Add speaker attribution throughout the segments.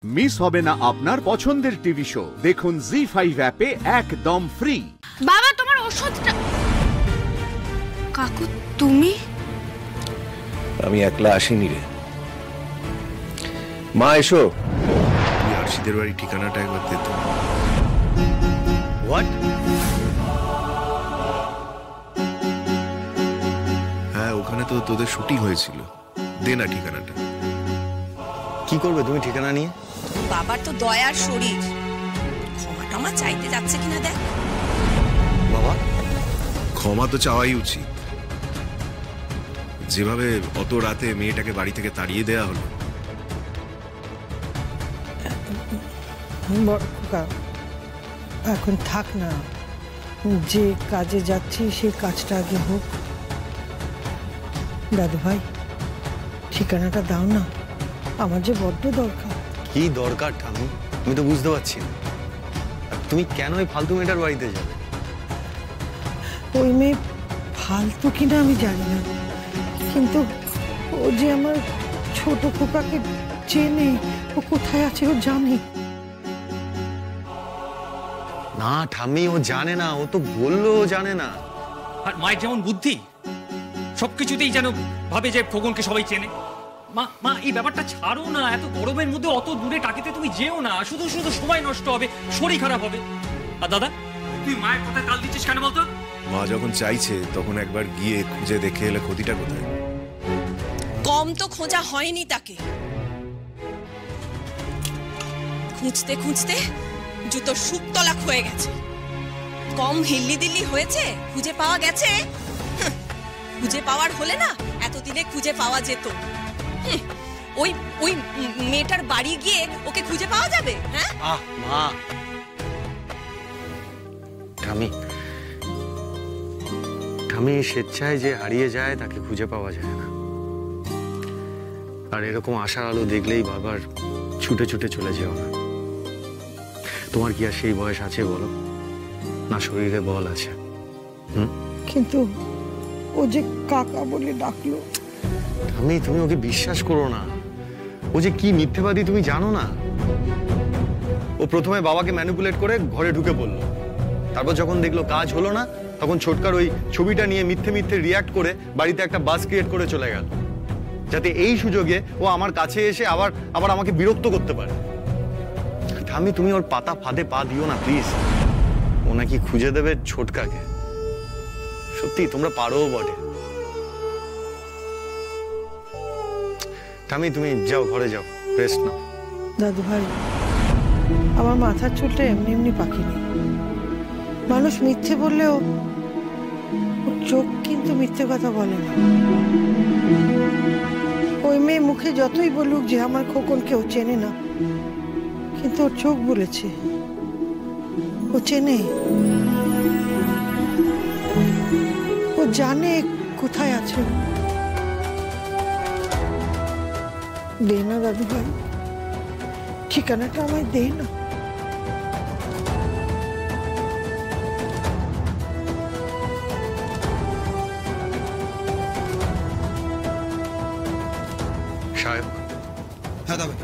Speaker 1: Miss হবে না আপনার পছন্দের টিভি শো। দেখুন জি5 অ্যাপে একদম ফ্রি।
Speaker 2: বাবা তোমার ওষুধটা। কাকু তুমি?
Speaker 3: আমি একলা আসিনি রে মা। এসো।
Speaker 4: তুই আরশিদের বাড়ির ঠিকানাটা একবার দে তো।
Speaker 3: হোয়াট?
Speaker 4: হ্যাঁ, ওখানে তো তোদের শুটিং হয়েছিল। দে না ঠিকানাটা।
Speaker 3: কি করবে তুমি ঠিকানা নিয়ে?
Speaker 5: বাবার তো দয়ার শরীর, ক্ষমা টমা চাইতে যাচ্ছে কিনা দেখ।
Speaker 3: বাবা,
Speaker 4: ক্ষমা তো চাওয়াই উচিত। যেভাবে অত রাতে মেয়েটাকে বাড়ি থেকে তাড়িয়ে দেয়া হলো।
Speaker 6: এখন থাক না, যে কাজে যাচ্ছি সেই কাজটা আগে হোক। দাদু ভাই, ঠিকানাটা দাও না, আমার যে বড্ড দরকার।
Speaker 3: কি দরকার ঠাম্মি? আমি তো বুঝতে পারছি না। তুমি কেন ওই ফালতু মেয়েটার বাড়িতে যাবে?
Speaker 6: ওই মেয়ে ফালতু কিনা আমি জানি না, কিন্তু ও যে আমার ছোট খোকাকে চেনে, ও কোথায় আছে ও জানে।
Speaker 3: না ঠাম্মি, ও জানে না। ও তো বললো ও জানে না।
Speaker 7: আর মায়ের যেমন বুদ্ধি, সবকিছুতেই যেন ভাবে যে খোকনকে সবাই চেনে। মা মা এই ব্যাপারটা ছাড়ো না। এত গরমের মধ্যে অত দূরে টাকিতে তুমি যেও না। শুধু শুধু সময় নষ্ট হবে, শরীর খারাপ হবে। আর দাদা, তুই মায়ের কথা কাল দিচ্ছিস কেন বলতো?
Speaker 4: মা যখন চাইছে তখন একবার গিয়ে খুঁজে দেখে এলে ক্ষতিটা কোথায়?
Speaker 5: কম তো খোঁজা হয়নি তাকে। খুঁজতে খুঁজতে জুতো শুকতলাক হয়ে গেছে। কম হিল্লি দিল্লি হয়েছে, খুঁজে পাওয়া গেছে। খুঁজে পাওয়ার হলে না এতদিনে খুঁজে পাওয়া যেত। ওই ওই মেয়েটার বাড়ি গিয়ে ওকে খুঁজে পাওয়া যাবে? হ্যাঁ
Speaker 3: মা, ঠাম্মি, ঠাম্মি, স্বেচ্ছায় যে হারিয়ে যায় তাকে খুঁজে পাওয়া যায় না। আর এরকম আশার আলো দেখলেই বারবার ছুটে ছুটে চলে যেও না। তোমার কি আর সেই বয়স আছে বলো? না শরীরে বল আছে?
Speaker 6: কিন্তু ও যে কাকা বলে ডাকলো।
Speaker 3: তুমি ওকে বিশ্বাস করো না। ও যে কি মিথ্যেবাদী তুমি জানো না? ও প্রথমে বাবাকে ম্যানিপুলেট করে ঘরে ঢুকে পড়লো। তারপর যখন দেখলো কাজ হলো না, তখন ছোটকার ওই ছবিটা নিয়ে মিথ্যে মিথ্যে রিয়াক্ট করে বাড়িতে একটা বাস ক্রিয়েট করে চলে গেল, যাতে এই সুযোগে ও আমার কাছে এসে আবার আমাকে বিরক্ত করতে পারে। ঠাম্মি, তুমি ওর পাতা ফাঁদে পা দিও না প্লিজ। ও নাকি খুঁজে দেবে ছোটকাকে। সত্যি তোমরা পারো বটে। ঠাম্মি, তুমি যাও, ঘরে যাও, রেস্ট নাও।
Speaker 6: দাদু ভাই, আমার মাথার চুলটা এমনি এমনি পাকেনি। মানুষ মিথ্যে বললেও ওর চোখ কিন্তু মিথ্যে কথা বলে না। ওই মেয়ে মুখে যতই বলুক যে আমার খোকন কেউ চেনে না, কিন্তু ওর চোখ বলেছে ও চেনে। ও জানে কোথায় আছে। দে না দাদু ভাই, ঠিকানাটা আমায় দে না।
Speaker 3: সাহেব,
Speaker 8: হ্যাঁ তবে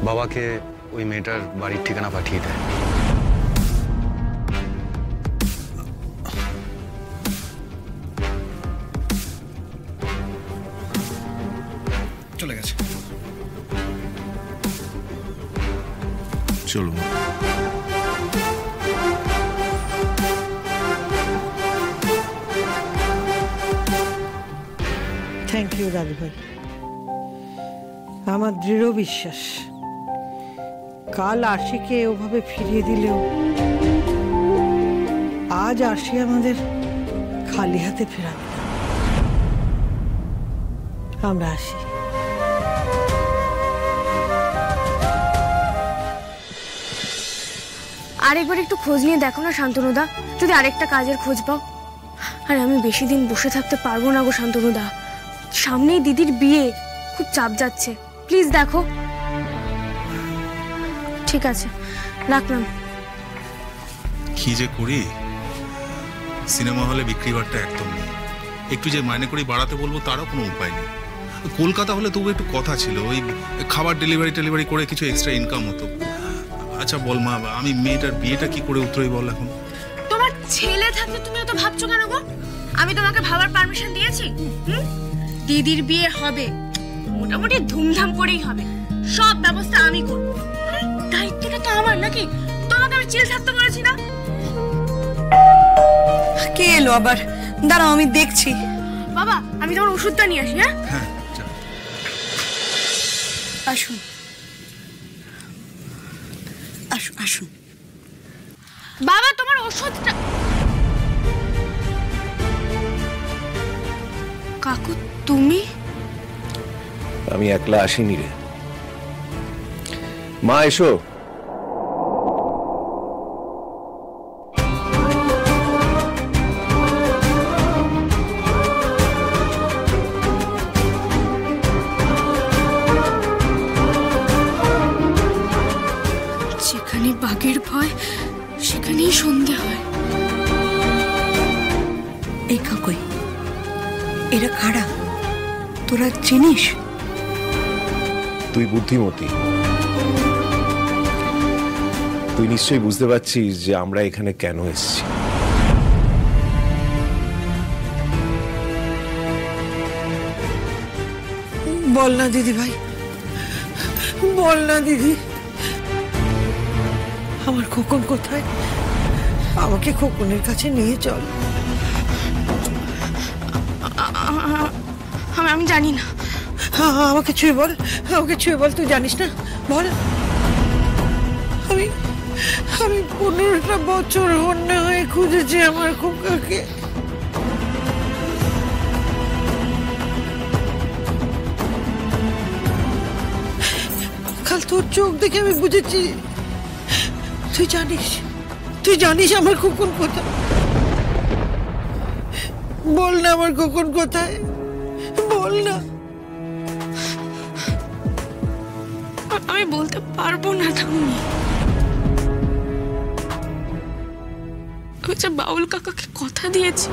Speaker 3: বাবাকে ওই মেয়েটার বাড়ির ঠিকানা পাঠিয়ে দেয়।
Speaker 8: চলে গেছে।
Speaker 4: চলো।
Speaker 6: থ্যাংক ইউ দাদু ভাই। আমার দৃঢ় বিশ্বাস কাল আরশিকে ওভাবে ফিরিয়ে দিলেও আজ আরশি আমাদের খালি হাতে ফেরাবে না। আমরা আসি।
Speaker 2: আরেকবার একটু খোঁজ নিয়ে দেখো না শান্তনুদা, যদি আরেকটা কাজের খোঁজ পাও। আর আমি বেশি দিন বসে থাকতে পারবো না গো শান্তনুদা। সামনেই দিদির বিয়ে, খুব চাপ যাচ্ছে। প্লিজ দেখো। ঠিক আছে, রাখলাম।
Speaker 8: কি যে করি, সিনেমা হলে বিক্রি বাট্টা একদম নেই। একটু যে মাইনে করে বাড়াতে বলবো তারও কোনো উপায় নেই। কলকাতা হলে তবু একটু কথা ছিল, ওই খাবার ডেলিভারি করে কিছু এক্সট্রা ইনকাম হতো। আচ্ছা বল মা, আমি মেয়েটার বিয়েটা কি করে উতরোই বল এখন?
Speaker 2: তোমার ছেলে থাকতে তুমি অত ভাবছো কেন গো? আমি তোমাকে ভাবার পারমিশন দিয়েছি? দিদির বিয়ে হবে, মোটামুটি ধুমধাম করেই হবে, সব ব্যবস্থা আমি করব। দায়িত্বটা তো আমার নাকি? তোমাকে আমি চিল থাকতে বলেছি না?
Speaker 6: কে এলো আবার? দাঁড়াও আমি দেখছি।
Speaker 2: বাবা আমি তোমার ওষুধটা নিয়ে আসি। হ্যাঁ
Speaker 8: হ্যাঁ চল।
Speaker 6: আসুন আসুন আসুন।
Speaker 2: বাবা তোমার ওষুধটা। কাকু তুমি?
Speaker 4: আমি একলা আসিনি রে মা, এসো।
Speaker 2: যেখানে বাঘের ভয় সেখানেই সন্ধে হয়।
Speaker 6: এই কাকুই, এরা কারা? তোরা চিনিস?
Speaker 4: তুই বুদ্ধিমতী, তুই নিশ্চয়ই বুঝতে পারছিস যে আমরা এখানে কেন এসেছি।
Speaker 6: বল না দিদি ভাই, বল না দিদি। আমার খোকন কোথায়? আমাকে খোকনের কাছে নিয়ে চল।
Speaker 2: আমি জানি না।
Speaker 6: আমাকে ছুঁয়ে বল, আমাকে ছুঁয়ে বল। তুই জানিস না? বল। আমি 15টা বছর হন্যে হয়ে খুঁজেছি আমার খোকাকে। কাল তোর চোখ দেখে আমি বুঝেছি তুই জানিস আমার খোকন কোথায়। বল না আমার খোকন কোথায়, বল না।
Speaker 2: আমি বলতে পারবো না ঠাম্মি। আমি যে বাউল কাকাকে কথা দিয়েছি,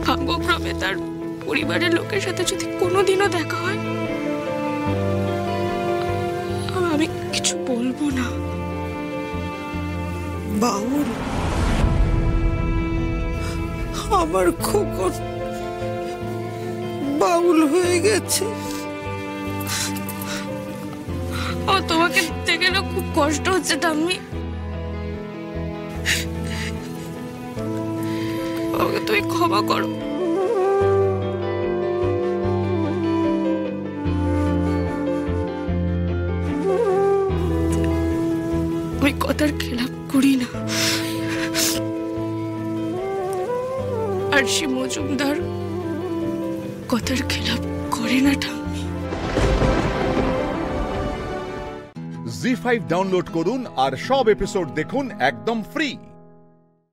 Speaker 2: ভাগ্যক্রমে তার পরিবারের লোকের সাথে যদি কোনোদিনও দেখা হয়, আমি কিছু বলবো না।
Speaker 6: বাউল, আমার খোকন বাউল হয়ে গেছে।
Speaker 2: তোমাকে দেখে না খুব কষ্ট হচ্ছে ঠাম্মি। আমাকে তুমি ক্ষমা করো। আমি কথার খেলাপ করি না, আর সে মজুমদার কথার খেলাপ করে না ঠাম্মি।
Speaker 1: জি5 ডাউনলোড করুন আর সব এপিসোড দেখুন একদম ফ্রি।